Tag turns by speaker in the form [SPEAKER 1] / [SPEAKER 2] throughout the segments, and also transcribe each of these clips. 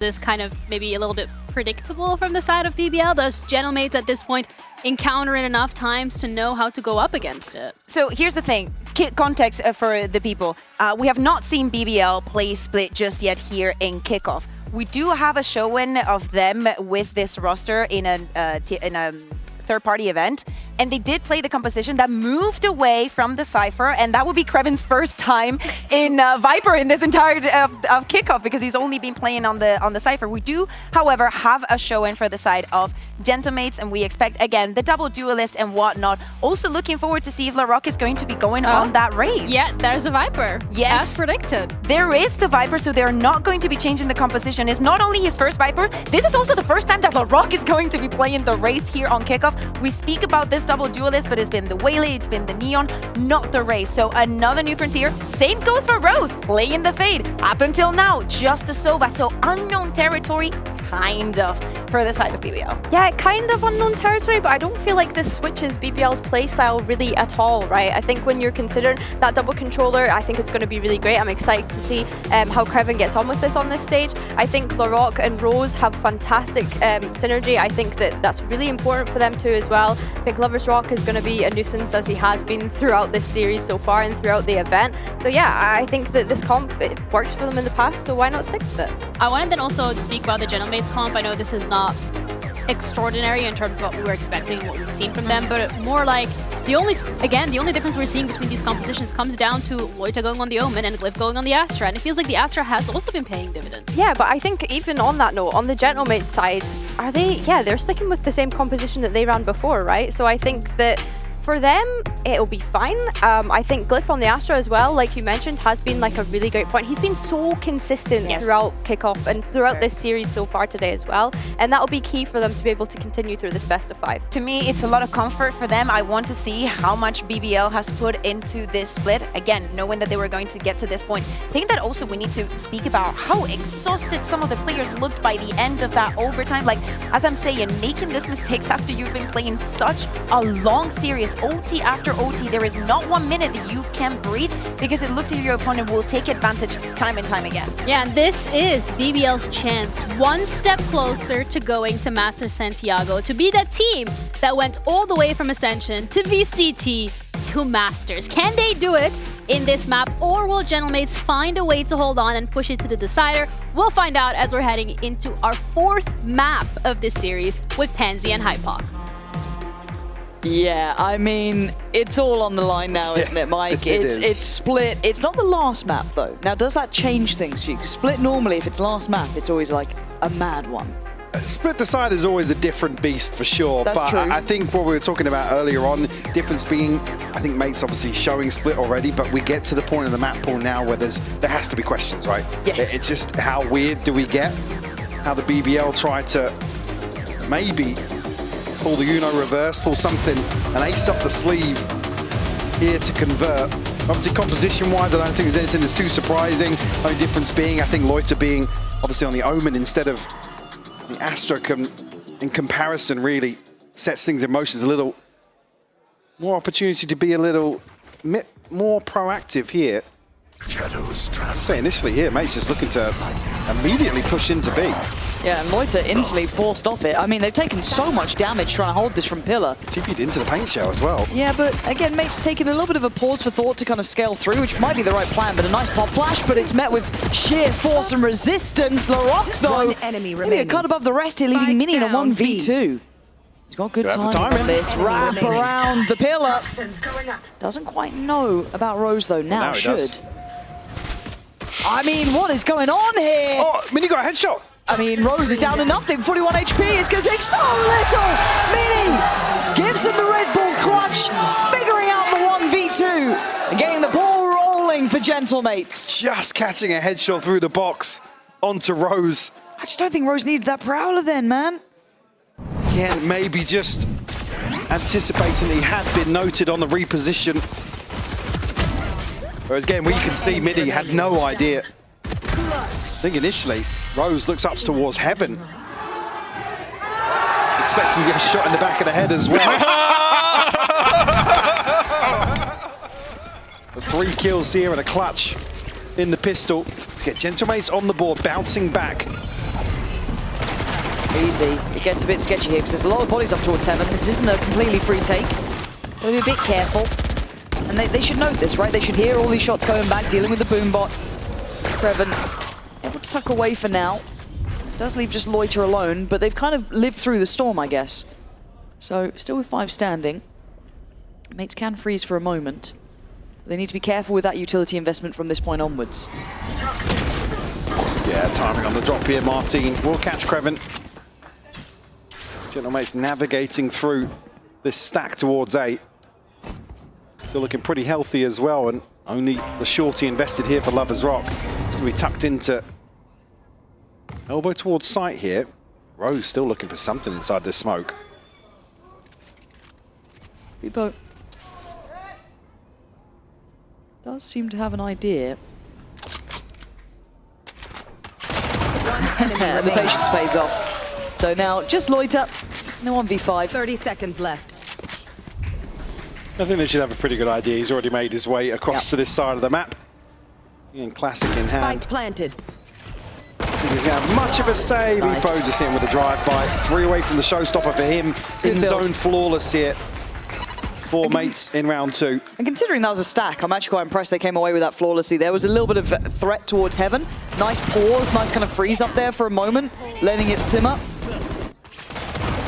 [SPEAKER 1] this kind of maybe a little bit predictable from the side of BBL? Does Gentlemates at this point encounter it enough times to know how to go up against it?
[SPEAKER 2] So here's the thing, context for the people. We have not seen BBL play Split just yet here in Kickoff. We do have a show-in of them with this roster in a third-party event, and they did play the composition that moved away from the Cypher, and that would be Krevin's first time in Viper in this entire of Kickoff, because he's only been playing on the Cypher. We do, however, have a show-in for the side of Gentlemates, and we expect, again, the double duelist and whatnot. Also looking forward to see if LaRock is going to be going on that race.
[SPEAKER 1] Yeah, there's a Viper.
[SPEAKER 2] Yes.
[SPEAKER 1] As predicted.
[SPEAKER 2] There is the Viper, so they're not going to be changing the composition. It's not only his first Viper, this is also the first time that LaRock is going to be playing the race here on Kickoff. We speak about this double duelist, but it's been the Waylay, it's been the Neon, not the race. So another new frontier. Same goes for Rose, playing the Fade. Up until now, just the Sova. So unknown territory, kind of, for the side of BBL.
[SPEAKER 3] Yeah, kind of unknown territory, but I don't feel like this switches BBL's playstyle really at all, right? I think when you're considering that double controller, I think it's going to be really great. I'm excited to see how Krevin gets on with this on this stage. I think LaRock and Rose have fantastic synergy. I think that that's really important for them too as well. I think Lover's Rock is going to be a nuisance, as he has been throughout this series so far and throughout the event. So yeah, I think that this comp, it works for them in the past, so why not stick with it?
[SPEAKER 1] I wanted then also to speak about the Gentlemates comp. I know this is not extraordinary in terms of what we were expecting, what we've seen from them, but more like the only difference we're seeing between these compositions comes down to Loita going on the Omen and Glyph going on the Astra, and it feels like the Astra has also been paying dividends.
[SPEAKER 3] Yeah, but I think even on that note, on the Gentlemates side, are they, yeah, they're sticking with the same composition that they ran before, right? So I think that for them, it'll be fine. I think Glyph on the Astra as well, like you mentioned, has been like a really great point. He's been so consistent throughout Kickoff and throughout this series so far today as well. And that'll be key for them to be able to continue through this best of 5.
[SPEAKER 2] To me, it's a lot of comfort for them. I want to see how much BBL has put into this split. Again, knowing that they were going to get to this point. I think that also we need to speak about how exhausted some of the players looked by the end of that overtime. Like, as I'm saying, making these mistakes after you've been playing such a long series, OT after OT, there is not 1 minute that you can breathe, because it looks like your opponent will take advantage time and time again.
[SPEAKER 1] Yeah, and this is BBL's chance, one step closer to going to Master Santiago, to be that team that went all the way from Ascension to VCT to Masters. Can they do it in this map, or will Gentlemates find a way to hold on and push it to the decider? We'll find out as we're heading into our 4th map of this series with Pansy and Hypok.
[SPEAKER 4] Yeah, I mean, it's all on the line now, isn't it, Mike? It's Split. It's not the last map, though. Now, does that change things for you? 'Cause Split, normally, if it's last map, it's always like a mad one.
[SPEAKER 5] Split Decider is always a different beast for sure.
[SPEAKER 4] That's true.
[SPEAKER 5] I think what we were talking about earlier on, difference being, I think Mate's obviously showing Split already, but we get to the point in the map pool now where there has to be questions, right?
[SPEAKER 4] Yes.
[SPEAKER 5] It's just how weird do we get? How the BBL try to maybe pull the Uno reverse, pull something, an ace up the sleeve here to convert. Obviously, composition-wise, I don't think there's anything that's too surprising. Only difference being, I think Loita being obviously on the Omen instead of the Astra in comparison really sets things in motion. There's a little more opportunity to be a little more proactive here. So initially here, Mate's just looking to immediately push into B.
[SPEAKER 4] Yeah, and Loita instantly forced off it. I mean, they've taken so much damage trying to hold this from Pillar.
[SPEAKER 5] TP'd into the paint shell as well.
[SPEAKER 4] Yeah, but again, Mate's taken a little bit of a pause for thought to kind of scale through, which might be the right plan, but a nice pop flash, but it's met with sheer force and resistance. LaRock, though, maybe a cut above the rest here, leaving Mini in a 1v2. He's got good time with this. Wrap around the Pillar. Doesn't quite know about Rose, though. Now should. I mean, what is going on here?
[SPEAKER 5] Oh, Mini got a headshot.
[SPEAKER 4] I mean, Rose is down to nothing, 41 HP, it's going to take so little! Mini gives him the Red Bull clutch, figuring out the 1v2, and getting the ball rolling for Gentlemates.
[SPEAKER 5] Just catching a headshot through the box onto Rose.
[SPEAKER 4] I just don't think Rose needed that Prowler then, man.
[SPEAKER 5] Again, maybe just anticipating that he had been noted on the reposition. Whereas again, we can see Mini had no idea. I think initially, Rose looks up towards heaven. Expecting to get a shot in the back of the head as well. The 3 kills here and a clutch in the pistol to get Gentlemates on the board, bouncing back
[SPEAKER 4] Easy. It gets a bit sketchy here because there's a lot of bodies up towards heaven. This isn't a completely free take. We'll be a bit careful. And they should note this, right? They should hear all these shots going back, dealing with the boom bot. Kreven able to tuck away for now. Does leave just Loiter alone, but they've kind of lived through the storm, I guess. So, still with 5 standing. Mates can freeze for a moment. They need to be careful with that utility investment from this point onwards.
[SPEAKER 5] Yeah, timing on the drop here. Martin will catch Kreven. Gentlemate's navigating through this stack towards 8. Still looking pretty healthy as well, and only the shorty invested here for Lovers Rock. It's going to be tucked into elbow towards sight here. Rose still looking for something inside this smoke.
[SPEAKER 4] Bebo does seem to have an idea. The patience pays off. So now just Loiter, no 1v5.
[SPEAKER 6] 30 seconds left.
[SPEAKER 5] I think they should have a pretty good idea. He's already made his way across to this side of the map. Ian Classic in hand.
[SPEAKER 6] Spike planted.
[SPEAKER 5] I think he's going to have much of a say.
[SPEAKER 4] Nice.
[SPEAKER 5] Bebo just hitting with a drive-by. 3 away from the showstopper for him.
[SPEAKER 4] Good
[SPEAKER 5] In
[SPEAKER 4] build.
[SPEAKER 5] zone flawless here. 4 mates in round 2.
[SPEAKER 4] And considering that was a stack, I'm actually quite impressed they came away with that flawlessly. There was a little bit of threat towards heaven. Nice pause, nice kind of freeze up there for a moment, letting it simmer.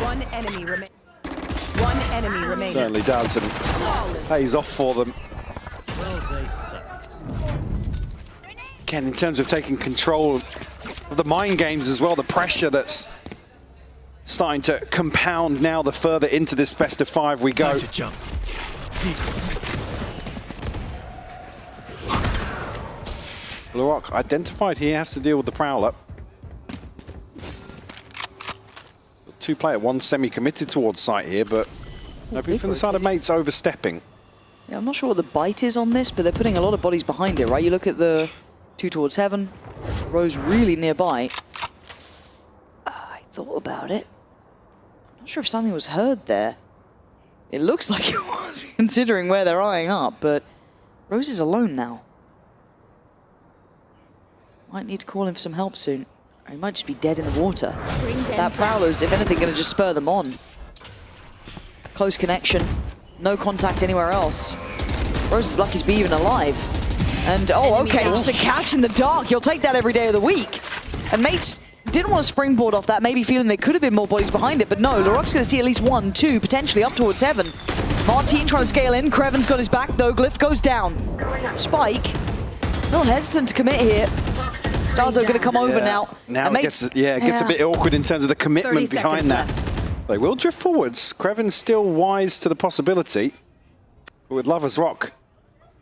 [SPEAKER 6] One enemy remaining.
[SPEAKER 5] Certainly does, and pays off for them. Again, in terms of taking control of the mind games as well, the pressure that's starting to compound now the further into this best of 5 we go.
[SPEAKER 7] Time to jump.
[SPEAKER 5] Larocque identified he has to deal with the Prowler. 2-player, 1 semi-committed towards sight here, but nobody from the side of mates overstepping.
[SPEAKER 4] Yeah, I'm not sure what the bite is on this, but they're putting a lot of bodies behind it, right? You look at the 2 towards heaven, Rose really nearby. I thought about it. Not sure if something was heard there. It looks like it was, considering where they're eyeing up, but Rose is alone now. Might need to call in for some help soon. Or he might just be dead in the water. That Prowler's, if anything, going to just spur them on. Close connection. No contact anywhere else. Rose is lucky to be even alive. And, oh, okay, just a catch in the dark. You'll take that every day of the week. And mates didn't want to springboard off that, maybe feeling there could have been more bodies behind it, but no, Larocque's going to see at least 1, 2, potentially up towards heaven. Martin trying to scale in. Kreven's got his back, though. Glyph goes down. Spike, a little hesitant to commit here. Starzo going to come over now.
[SPEAKER 5] Now it gets a bit awkward in terms of the commitment behind that. They will drift forwards. Kreven's still wise to the possibility. But with Lovers Rock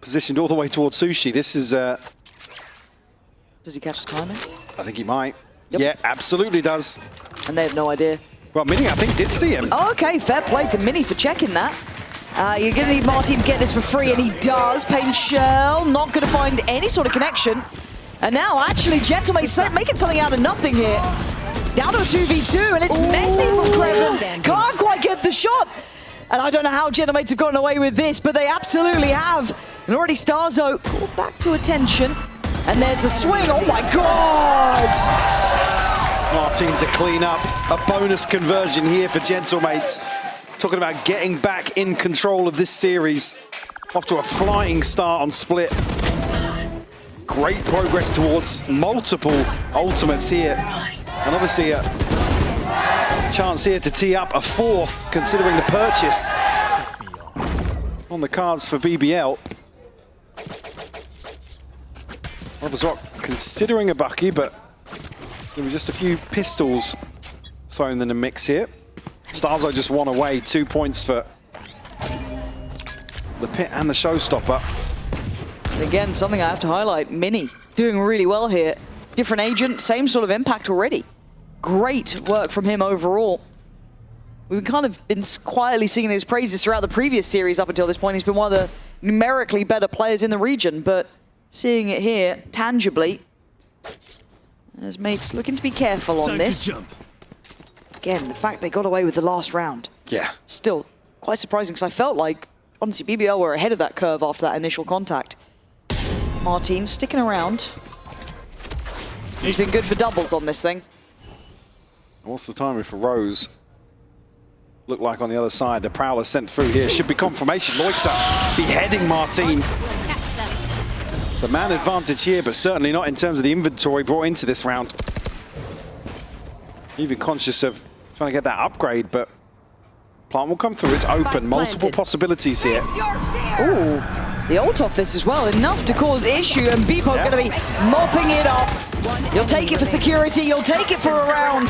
[SPEAKER 5] positioned all the way towards Sushi, this is...
[SPEAKER 4] Does he catch the timing?
[SPEAKER 5] I think he might.
[SPEAKER 4] Yep.
[SPEAKER 5] Yeah, absolutely does.
[SPEAKER 4] And they have no idea.
[SPEAKER 5] Well, Mini, I think, did see him.
[SPEAKER 4] Oh, okay, fair play to Mini for checking that. You're going to need Martin to get this for free, and he does. Pain Shell, not going to find any sort of connection. And now, actually, Gentlemate's making something out of nothing here. Down to a 2v2, and it's messy from Kreven. Can't quite get the shot. And I don't know how Gentlemates have gotten away with this, but they absolutely have. And already Starzo called back to attention. And there's the swing. Oh, my God!
[SPEAKER 5] Martin to clean up. A bonus conversion here for Gentlemates. Talking about getting back in control of this series. Off to a flying start on Split. Great progress towards multiple ultimates here. And obviously a chance here to tee up a 4th, considering the purchase on the cards for BBL. Lovers Rock considering a Bucky, but there were just a few pistols thrown in the mix here. Starzo just 1 away, 2 points for the pit and the showstopper.
[SPEAKER 4] Again, something I have to highlight, Mini doing really well here. Different agent, same sort of impact already. Great work from him overall. We've kind of been quietly singing his praises throughout the previous series up until this point. He's been one of the numerically better players in the region, but seeing it here tangibly, as mates looking to be careful on this. Again, the fact they got away with the last round.
[SPEAKER 5] Yeah.
[SPEAKER 4] Still quite surprising, because I felt like, honestly, BBL were ahead of that curve after that initial contact. Martin sticking around. He's been good for doubles on this thing.
[SPEAKER 5] What's the timing for Rose? Look like on the other side. The Prowler sent through here. Should be confirmation. Loiter beheading Martin. So man advantage here, but certainly not in terms of the inventory brought into this round. Even conscious of trying to get that upgrade, but plant will come through. It's open. Multiple possibilities here.
[SPEAKER 4] Ooh, the ult off this as well. Enough to cause issue, and Beepo going to be mopping it up. You'll take it for security. You'll take it for a round.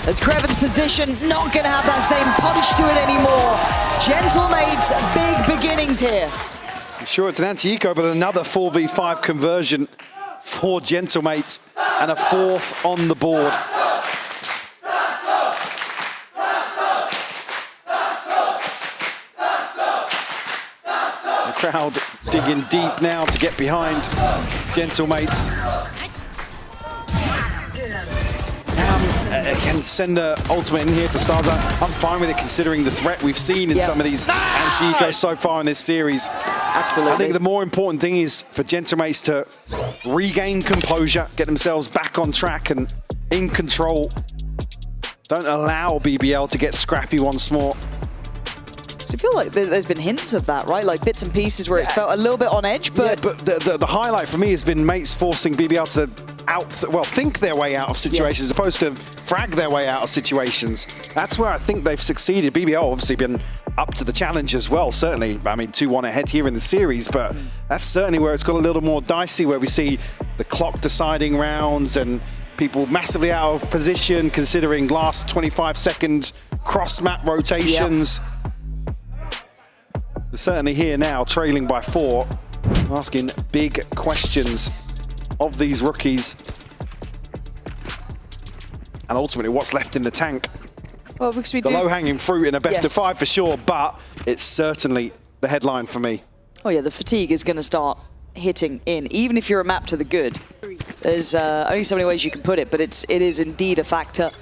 [SPEAKER 4] As Kreven's position, not going to have that same punch to it anymore. Gentlemates, big beginnings here.
[SPEAKER 5] Sure, it's an anti-eco, but another 4v5 conversion for Gentlemates and a fourth on the board. The crowd digging deep now to get behind Gentlemates. Can send the ultimate in here for Starzo. I'm fine with it considering the threat we've seen in some of these anti-ecos so far in this series.
[SPEAKER 4] Absolutely.
[SPEAKER 5] I think the more important thing is for Gentlemates to regain composure, get themselves back on track and in control. Don't allow BBL to get scrappy once more.
[SPEAKER 4] So I feel like there's been hints of that, right? Like bits and pieces where it's felt a little bit on edge, but...
[SPEAKER 5] Yeah, but the highlight for me has been mates forcing BBL to think their way out of situations as opposed to frag their way out of situations. That's where I think they've succeeded. BBL obviously been up to the challenge as well, certainly. I mean, 2-1 ahead here in the series, but that's certainly where it's got a little more dicey, where we see the clock deciding rounds and people massively out of position considering last 25-second cross-map rotations. They're certainly here now, trailing by 4, asking big questions of these rookies. And ultimately, what's left in the tank?
[SPEAKER 4] Well, because
[SPEAKER 5] the low-hanging fruit in a best of 5 for sure, but it's certainly the headline for me.
[SPEAKER 4] Oh yeah, the fatigue is going to start hitting in, even if you're a map to the good. There's only so many ways you can put it, but it is indeed a factor.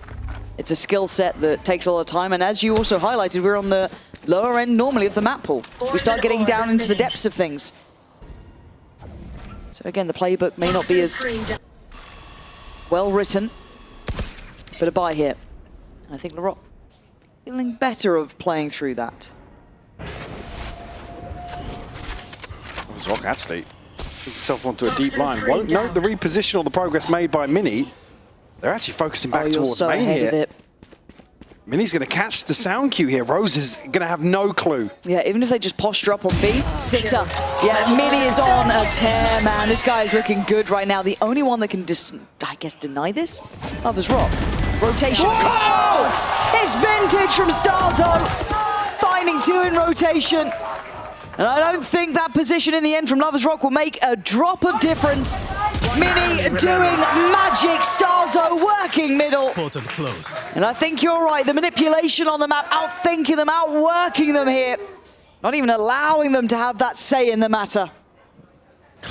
[SPEAKER 4] It's a skill set that takes a lot of time, and as you also highlighted, we're on the lower end normally of the map pool. We start getting down into the depths of things. So again, the playbook may not be as well written, but a buy here. I think Laroc feeling better of playing through that.
[SPEAKER 5] Rock actually puts himself onto a deep line. Won't note the reposition or the progress made by Mini. They're actually focusing back towards
[SPEAKER 4] so
[SPEAKER 5] main
[SPEAKER 4] ahead of
[SPEAKER 5] here.
[SPEAKER 4] it.
[SPEAKER 5] Mini's going to catch the sound cue here. Rose is going to have no clue.
[SPEAKER 4] Yeah, even if they just posture up on B, 6-up. Yeah, Mini is on a tear, man. This guy is looking good right now. The only one that can, I guess, deny this? Lover's Rock. Rotation. Whoa! It's vintage from Starzo. Finding 2 in rotation. And I don't think that position in the end from Lover's Rock will make a drop of difference. Mini doing magic, Starzo working middle.
[SPEAKER 7] Portal closed.
[SPEAKER 4] And I think you're right, the manipulation on the map, outthinking them, outworking them here. Not even allowing them to have that say in the matter.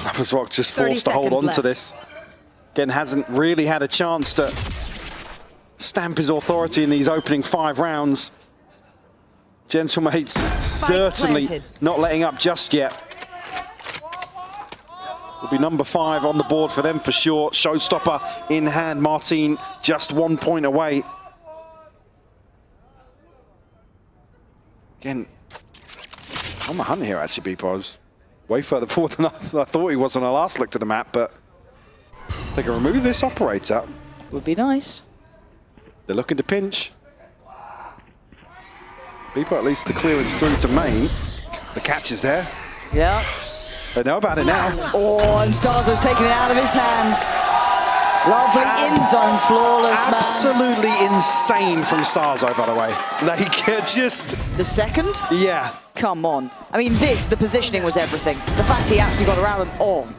[SPEAKER 5] Lover's Rock just forced to hold on to this. Again, hasn't really had a chance to stamp his authority in these opening 5 rounds. Gentlemates certainly not letting up just yet. Will be number 5 on the board for them for sure. Showstopper in hand. Martin just 1 point away. Again, on the hunt here actually, Beepo. I was way further forward than I thought he was on our last look to the map, but they can remove this operator.
[SPEAKER 4] Would be nice.
[SPEAKER 5] They're looking to pinch. Beepo at least the clearance through to main. The catch is there.
[SPEAKER 4] Yeah.
[SPEAKER 5] They know about it now.
[SPEAKER 4] Oh, and Starzo's taking it out of his hands. Lovely in-zone, flawless, man.
[SPEAKER 5] Absolutely insane from Starzo, by the way. They could just...
[SPEAKER 4] The second?
[SPEAKER 5] Yeah.
[SPEAKER 4] Come on. I mean, the positioning was everything. The fact he actually got around them. Oh.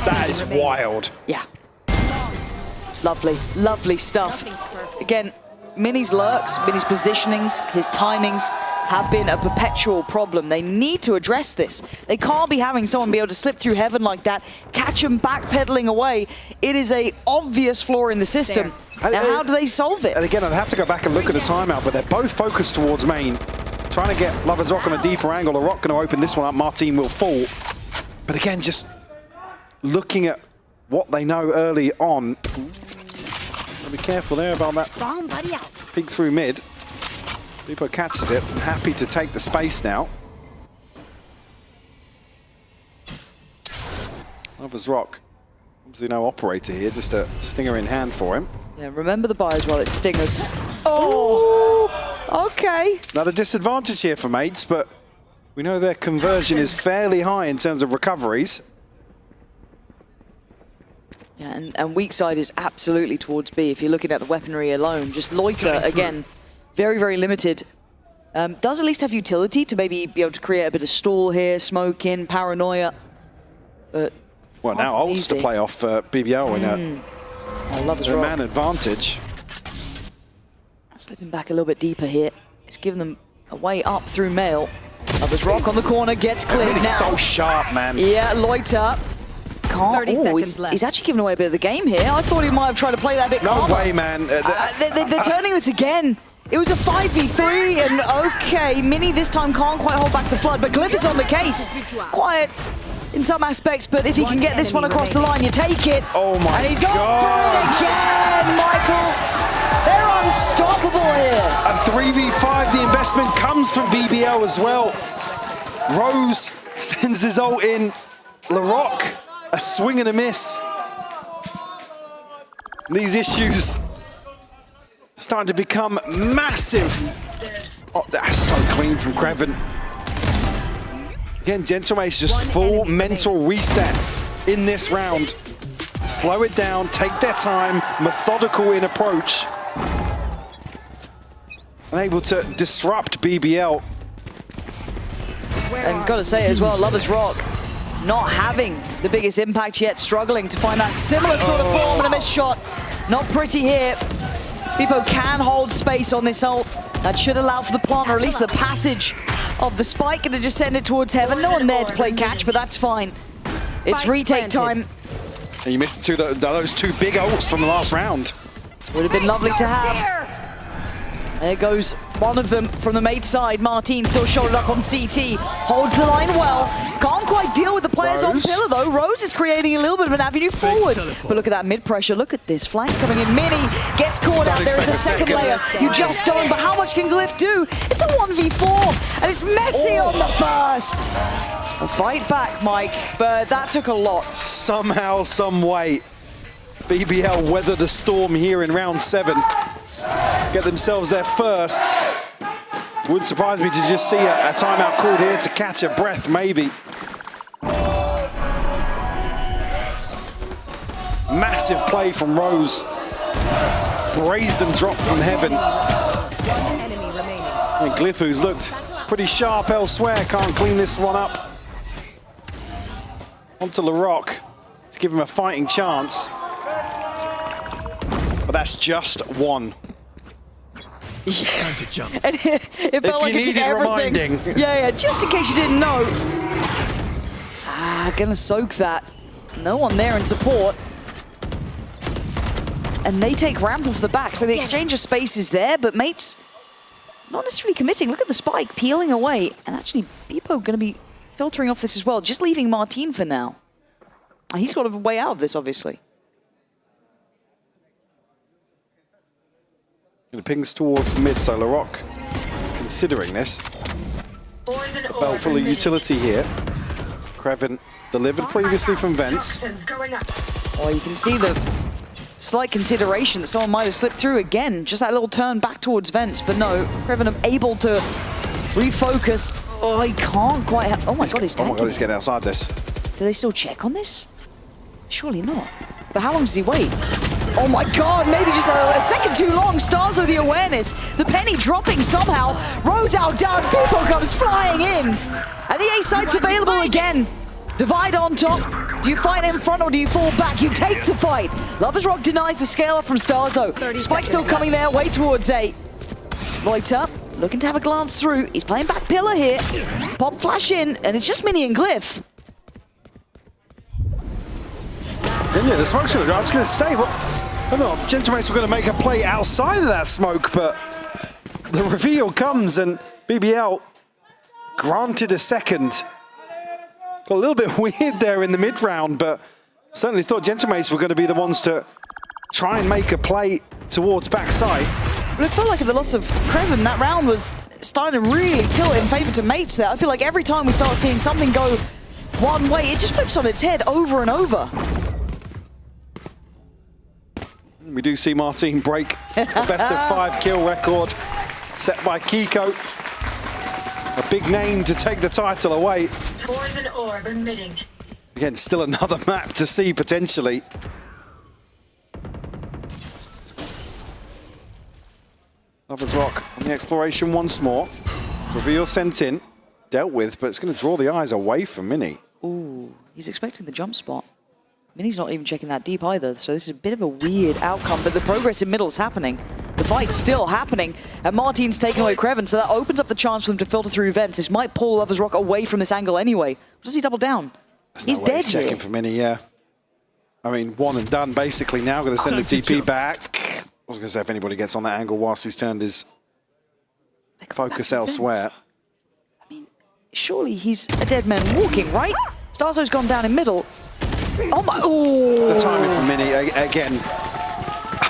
[SPEAKER 5] That is wild.
[SPEAKER 4] Yeah. Lovely, lovely stuff. Again, Mini's lurks, Mini's positionings, his timings have been a perpetual problem. They need to address this. They can't be having someone be able to slip through heaven like that, catch him backpedaling away. It is a obvious flaw in the system. Now, how do they solve it?
[SPEAKER 5] And again, I'd have to go back and look at the timeout, but they're both focused towards main. Trying to get Lover's Rock on a deeper angle. The Rock going to open this one up. Martin will fall. But again, just looking at what they know early on, Be careful there about that peek through mid. Beepo catches it and happy to take the space now. Lover's Rock. Obviously no operator here, just a stinger in hand for him.
[SPEAKER 4] Yeah, remember the buys while it's stingers. Oh, okay.
[SPEAKER 5] Another disadvantage here for mates, but we know their conversion is fairly high in terms of recoveries.
[SPEAKER 4] Yeah, and weak side is absolutely towards B. If you're looking at the weaponry alone, just Loiter, again, very, very limited. Does at least have utility to maybe be able to create a bit of stall here, smoke in, paranoia. But
[SPEAKER 5] well, now Olds to play off BBL in a man advantage.
[SPEAKER 4] Slipping back a little bit deeper here. It's giving them a way up through Mail. Lover's Rock on the corner, gets cleared
[SPEAKER 5] Really
[SPEAKER 4] now.
[SPEAKER 5] so sharp, man.
[SPEAKER 4] Yeah, Loiter. Can't.
[SPEAKER 6] 30 seconds left.
[SPEAKER 4] He's actually giving away a bit of the game here. I thought he might have tried to play that a bit
[SPEAKER 5] No
[SPEAKER 4] calmer.
[SPEAKER 5] way, man.
[SPEAKER 4] They're turning this again. It was a 5v3, and okay, Mini this time can't quite hold back the flood, but Glyph is on the case. Quiet in some aspects, but if he can get this one across the line, you take it.
[SPEAKER 5] Oh my
[SPEAKER 4] And he's
[SPEAKER 5] God.
[SPEAKER 4] on for it again, Michael. They're unstoppable here.
[SPEAKER 5] A 3v5, the investment comes from BBL as well. Rose sends his ult in. Larocque, a swing and a miss. These issues starting to become massive. Oh, that's so clean from Kreven. Again, Gentlemate's just full mental reset in this round. Slow it down, take their time, methodical in approach. And able to disrupt BBL.
[SPEAKER 4] And gotta say as well, Lover's Rock not having the biggest impact yet, struggling to find that similar sort of form and a missed shot. Not pretty here. Beepo can hold space on this ult. That should allow for the plant, or at least the passage of the spike, and to just send it towards heaven. No one there to play catch, but that's fine. It's retake time.
[SPEAKER 5] And you missed those two big ults from the last round.
[SPEAKER 4] Would have been lovely to have. There goes one of them from the mate side. Martin still shouldered up on CT. Holds the line well. Can't quite deal with the players on pillar though. Rose is creating a little bit of an avenue forward. But look at that mid pressure. Look at this flank coming in. Mini gets caught out. There is a second layer. You just don't. But how much can Glyph do? It's a 1v4. And it's messy on the first. A fight back, Mike. But that took a lot.
[SPEAKER 5] Somehow, some way, BBL weather the storm here in round 7. Get themselves there first. Wouldn't surprise me to just see a timeout called here to catch a breath, maybe. Massive play from Rose. Brazen drop from heaven.
[SPEAKER 6] One enemy remaining.
[SPEAKER 5] And Glyph, who's looked pretty sharp elsewhere, can't clean this one up. Onto Larocque to give him a fighting chance. But that's just one.
[SPEAKER 7] Time to jump.
[SPEAKER 4] And it felt like it took everything.
[SPEAKER 5] Reminding.
[SPEAKER 4] Yeah, just in case you didn't know. Gonna soak that. No one there in support. And they take ramp off the back, so the exchange of space is there, but mates not necessarily committing. Look at the spike peeling away. And actually, Beepo gonna be filtering off this as well, just leaving Martin for now. He's got a way out of this, obviously.
[SPEAKER 5] And it pings towards mid, so Larocque considering this. A belt full of utility here. Kreven delivered previously from Vents.
[SPEAKER 4] Oh, you can see the slight consideration that someone might have slipped through again. Just that little turn back towards Vents, but no, Kreven able to refocus. Oh, he can't quite have, oh my God, he's
[SPEAKER 5] Oh my
[SPEAKER 4] tanking.
[SPEAKER 5] God, he's getting outside this.
[SPEAKER 4] Do they still check on this? Surely not. But how long does he wait? Oh my God, maybe just a second too long. Starzo the awareness. The penny dropping somehow. Rose out down. Beepo comes flying in. And the A site's available again. Divide on top. Do you fight in front or do you fall back? You take the fight. Lover's Rock denies the scale up from Starzo. Spike still coming there, way towards A. Loiter looking to have a glance through. He's playing back pillar here. Pop flash in, and it's just Mini and Glyph.
[SPEAKER 5] Yeah, the smoke's gonna go. I was gonna say, well, I don't know, Gentlemates were gonna make a play outside of that smoke, but the reveal comes and BBL granted a second. Got a little bit weird there in the mid round, but certainly thought Gentlemates were gonna be the ones to try and make a play towards backside.
[SPEAKER 4] But it felt like at the loss of Kreven, that round was starting to really tilt in favor to mates there. I feel like every time we start seeing something go one way, it just flips on its head over and over.
[SPEAKER 5] We do see Martin break the best of 5 kill record set by Kiko. A big name to take the title away.
[SPEAKER 6] Poison orb emitting.
[SPEAKER 5] Again, still another map to see potentially. Lovers Rock on the exploration once more. Reveal sent in, dealt with, but it's going to draw the eyes away from Mini.
[SPEAKER 4] Ooh, he's expecting the jump spot. Mini's not even checking that deep either, so this is a bit of a weird outcome, but the progress in middle is happening. The fight's still happening, and Martin's taking away Kreven, so that opens up the chance for them to filter through vents. This might pull Lovers Rock away from this angle anyway. Does he double down? He's dead here.
[SPEAKER 5] Checking for Mini, yeah. I mean, one and done basically now. Going to send the TP back. I was going to say if anybody gets on that angle whilst he's turned his focus elsewhere.
[SPEAKER 4] I mean, surely he's a dead man walking, right? Starzo's gone down in middle. Oh my, ooh.
[SPEAKER 5] The timing for Mini, again.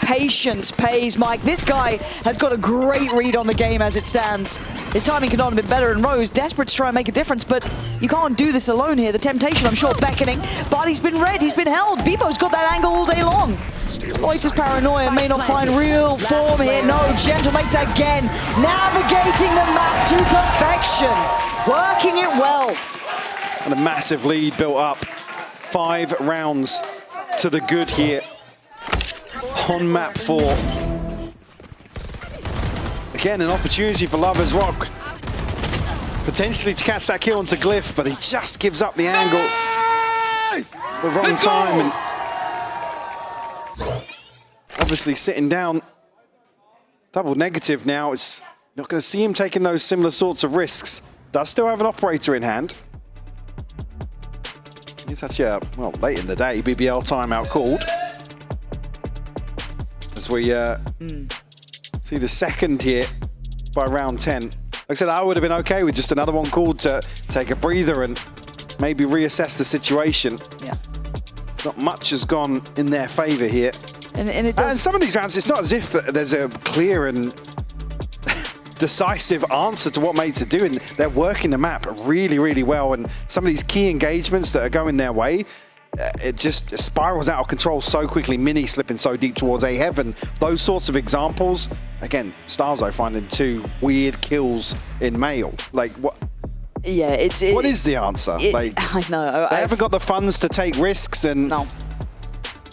[SPEAKER 4] Patience pays, Mike. This guy has got a great read on the game as it stands. His timing could not have been better, and Rose desperate to try and make a difference, but you can't do this alone here. The temptation, I'm sure, beckoning, but he's been read, he's been held. Bebo's got that angle all day long. Loiter's paranoia may not find real form here. No, Gentlemates again, navigating the map to perfection, working it well.
[SPEAKER 5] And a massive lead built up. 5 rounds to the good here on map 4. Again, an opportunity for Lovers Rock potentially to catch that kill onto Glyph, but he just gives up the angle the wrong time. And obviously sitting down, double negative now. It's not going to see him taking those similar sorts of risks. Does still have an operator in hand. It's actually, well, late in the day, BBL timeout called. As we see the second here by round 10. Like I said, I would have been okay with just another one called to take a breather and maybe reassess the situation.
[SPEAKER 4] Yeah.
[SPEAKER 5] Not much has gone in their favor here.
[SPEAKER 4] And it does.
[SPEAKER 5] And some of these rounds, it's not as if there's a clear and decisive answer to what mates are doing. They're working the map really, really well. And some of these key engagements that are going their way, it just spirals out of control so quickly. Mini slipping so deep towards A Heaven. Those sorts of examples. Again, Starzo finding 2 weird kills in male. Like, what?
[SPEAKER 4] Yeah,
[SPEAKER 5] what is the answer? Like,
[SPEAKER 4] I know.
[SPEAKER 5] They haven't got the funds to take risks, and
[SPEAKER 4] no.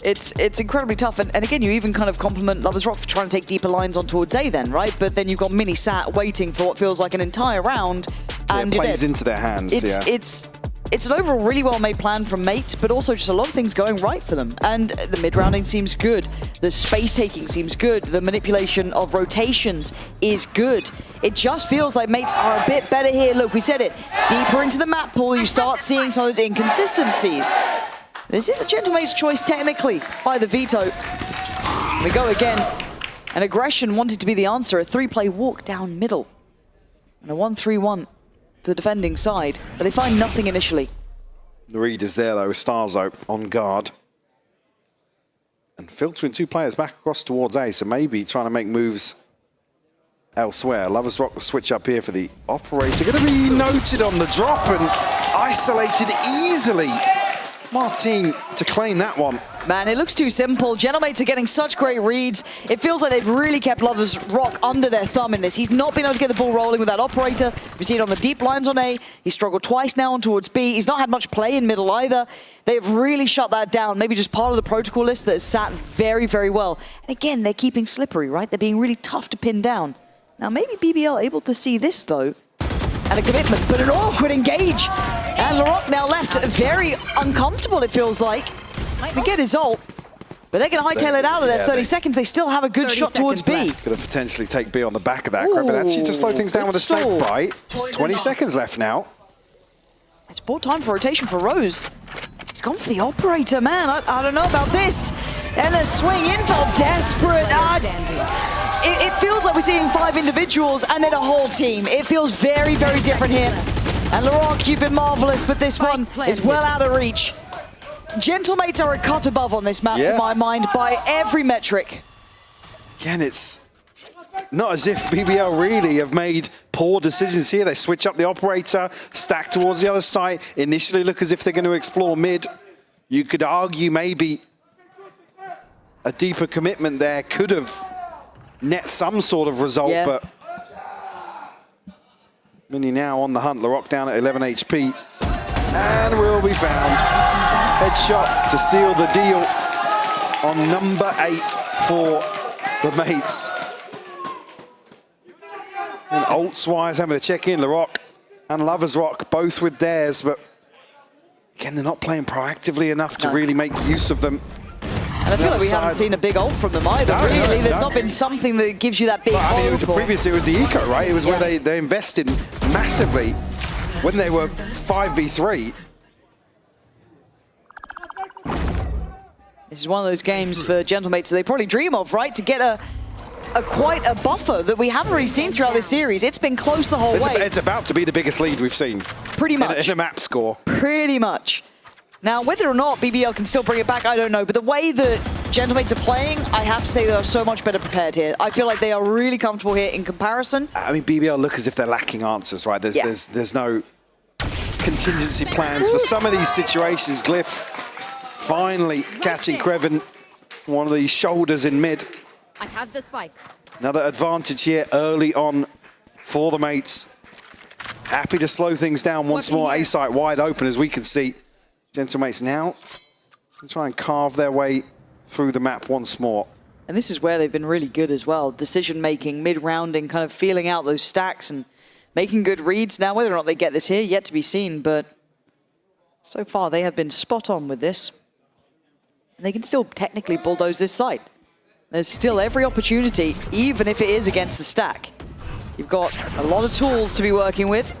[SPEAKER 4] It's incredibly tough, and again, you even kind of compliment Lovers Rock for trying to take deeper lines on towards A then, right? But then you've got Mini sat waiting for what feels like an entire round, and
[SPEAKER 5] it plays into their hands.
[SPEAKER 4] It's an overall really well-made plan from Mate, but also just a lot of things going right for them. And the mid-rounding seems good. The space-taking seems good. The manipulation of rotations is good. It just feels like Mates are a bit better here. Look, we said it. Deeper into the map pool, you start seeing some of those inconsistencies. This is a Gentlemate's choice technically by the veto. We go again. And Aggression wanted to be the answer. A 3-play walk down middle. And a 1-3-1 for the defending side. But they find nothing initially.
[SPEAKER 5] The read is there though, with Starzo on guard. And filtering 2 players back across towards A, so maybe trying to make moves elsewhere. Lovers Rock will switch up here for the operator. Going to be noted on the drop and isolated easily. Martin to claim that one.
[SPEAKER 4] Man, it looks too simple. Gentlemates are getting such great reads. It feels like they've really kept Lovers Rock under their thumb in this. He's not been able to get the ball rolling with that operator. We see it on the deep lines on A. He's struggled twice now on towards B. He's not had much play in middle either. They've really shut that down. Maybe just part of the protocol list that has sat very, very well. And again, they're keeping slippery, right? They're being really tough to pin down. Now, maybe BBL able to see this, though. And a commitment, but an awkward engage. And Larocque now left very uncomfortable, it feels like. They get his ult, but they're going to hightail it out of there. 30 seconds, they still have a good shot towards B.
[SPEAKER 5] Going to potentially take B on the back of that. Kreven actually to slow things down with a snake bite. 20 seconds left now.
[SPEAKER 4] It's bought time for rotation for Rose. He's gone for the operator, man. I don't know about this. And a swing in, felt desperate. It feels like we're seeing 5 individuals and then a whole team. It feels very, very different here. And Larocque, you've been marvelous, but this one is well out of reach. Gentlemates are a cut above on this map,
[SPEAKER 5] Yeah.
[SPEAKER 4] to my mind, by every metric.
[SPEAKER 5] Again, it's not as if BBL really have made poor decisions here. They switch up the operator, stack towards the other side, initially look as if they're going to explore mid. You could argue maybe a deeper commitment there could have net some sort of result,
[SPEAKER 4] Yeah.
[SPEAKER 5] but Mini now on the hunt. Laroc down at 11 HP and will be found. Headshot to seal the deal on number 8 for the mates. And Ults-wise having to check in, Laroc and Lovers Rock both with theirs, but again, they're not playing proactively enough to really make use of them.
[SPEAKER 4] And I feel like we haven't seen a big ult from them either,
[SPEAKER 5] No,
[SPEAKER 4] really.
[SPEAKER 5] no,
[SPEAKER 4] There's
[SPEAKER 5] no.
[SPEAKER 4] not been something that gives you that big
[SPEAKER 5] I mean, it was
[SPEAKER 4] hope or-
[SPEAKER 5] previously it was the eco, right? It was where they invested massively when they were 5v3.
[SPEAKER 4] This is one of those games for Gentlemates that they probably dream of, right? To get a quite a buffer that we haven't really seen throughout this series. It's been close the whole way.
[SPEAKER 5] It's about to be the biggest lead we've seen.
[SPEAKER 4] Pretty much.
[SPEAKER 5] In a map score.
[SPEAKER 4] Pretty much. Now, whether or not BBL can still bring it back, I don't know. But the way that Gentlemates are playing, I have to say they are so much better prepared here. I feel like they are really comfortable here in comparison.
[SPEAKER 5] I mean, BBL look as if they're lacking answers, right? There's no contingency plans for some of these situations. Glyph finally catching Kreven, one of these shoulders in mid.
[SPEAKER 8] I have the spike.
[SPEAKER 5] Another advantage here early on for the mates. Happy to slow things down once more. A site wide open, as we can see. Gentlemates now try and carve their way through the map once more.
[SPEAKER 4] And this is where they've been really good as well. Decision-making, mid-rounding, kind of feeling out those stacks and making good reads. Now, whether or not they get this here, yet to be seen, but so far they have been spot on with this. And they can still technically bulldoze this site. There's still every opportunity, even if it is against the stack. You've got a lot of tools to be working with.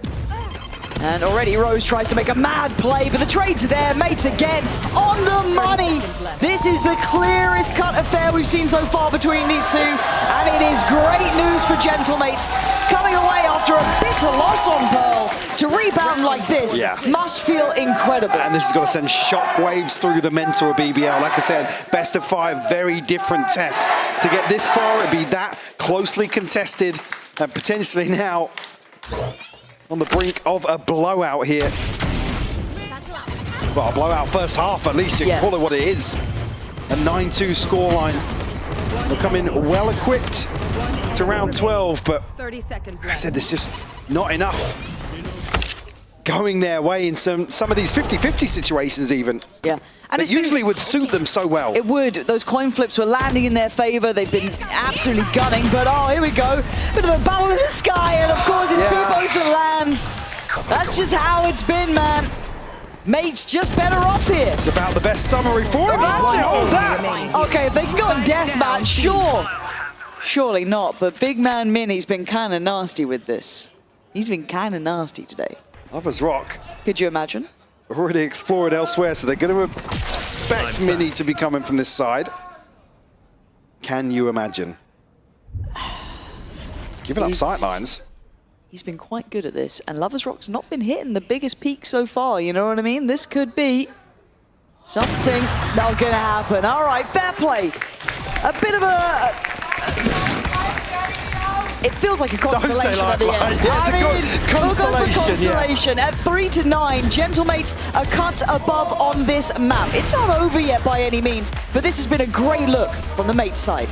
[SPEAKER 4] And already Rose tries to make a mad play, but the trades are there. Mates again on the money. This is the clearest cut affair we've seen so far between these two. And it is great news for Gentlemates. Coming away after a bitter loss on Pearl, to rebound like this must feel incredible.
[SPEAKER 5] And this has got to send shockwaves through the mental of BBL. Like I said, best of 5, very different tests. To get this far, it'd be that closely contested and potentially now on the brink of a blowout here. Well, a blowout first half, at least you can call it what it is. A 9-2 scoreline. They'll come in well equipped to round 12, but
[SPEAKER 8] 30 seconds left.
[SPEAKER 5] like I said, there's just not enough going their way in some of these 50-50 situations even.
[SPEAKER 4] Yeah. And
[SPEAKER 5] That usually would suit them so well.
[SPEAKER 4] It would. Those coin flips were landing in their favor. They've been absolutely gunning, but oh, here we go. Bit of a battle in the sky, and of course it's Bebo's that lands. That's just how it's been, man. Mates just better off here.
[SPEAKER 5] It's about the best summary for him. Oh, that.
[SPEAKER 4] Okay, if they can go on deathmatch, sure. Surely not, but big man Mini's been kind of nasty with this. He's been kind of nasty today.
[SPEAKER 5] Lovers Rock.
[SPEAKER 4] Could you imagine?
[SPEAKER 5] Already explored elsewhere, so they're going to expect Mini to be coming from this side. Can you imagine? Giving up sightlines.
[SPEAKER 4] He's been quite good at this, and Lovers Rock's not been hitting the biggest peak so far, you know what I mean? This could be something not gonna happen. All right, fair play. A bit of a... It feels like a consolation at the end.
[SPEAKER 5] Yeah, it's a consolation.
[SPEAKER 4] We'll go for consolation. At 3-9, Gentlemates are cut above on this map. It's not over yet by any means, but this has been a great look from the Mates side.